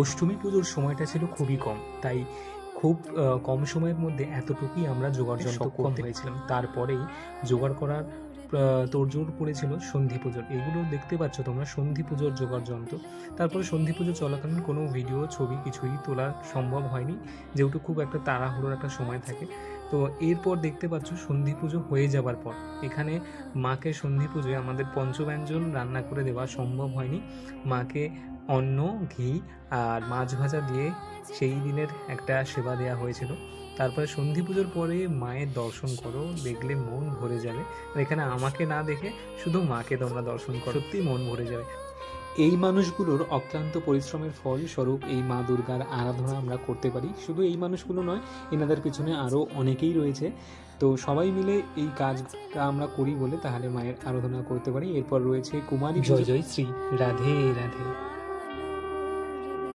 অষ্টমী পুজোর সময়টা ছিল খুবই কম, তাই খুব কম সময়ের মধ্যে এতটুকুই আমরা জোগাড় যন্ত্র করতে হয়েছিলাম। তারপরেই জোগাড় করার তোড়জোড় পড়েছিল সন্ধি পুজোর। এগুলো দেখতে পাচ্ছ তোমরা সন্ধি পুজোর জোগাড় যন্ত্র। তারপরে সন্ধি পুজো চলাকালীন কোনো ভিডিও ছবি কিছুই তোলা সম্ভব হয়নি, যেহেতু খুব একটা তাড়াহুড়োর একটা সময় থাকে। তো এরপর দেখতে পাচ্ছ সন্ধি পুজো হয়ে যাবার পর এখানে মাকে সন্ধি পুজোয় আমাদের পঞ্চব্যঞ্জন রান্না করে দেওয়া সম্ভব হয়নি। মাকে অন্ন, ঘি আর মাছ ভাজা দিয়ে সেই দিনের একটা সেবা দেওয়া হয়েছিল। তারপরে সন্ধি পুজোর পরে মায়ের দর্শন করো, দেখলে মন ভরে যাবে। আর এখানে আমাকে না দেখে শুধু মাকে তোমরা দর্শন করো, সত্যি মন ভরে যাবে। এই মানুষগুলোর অক্লান্ত পরিশ্রমের ফল স্বরূপ এই মা দুর্গার আরাধনা আমরা করতে পারি। শুধু এই মানুষগুলো নয়, এনাদের পিছনে আরও অনেকেই রয়েছে। তো সবাই মিলে এই কাজটা আমরা করি বলে তাহলে মায়ের আরাধনা করতে পারি। এরপর রয়েছে কুমারী। জয় জয় শ্রী রাধে রাধে।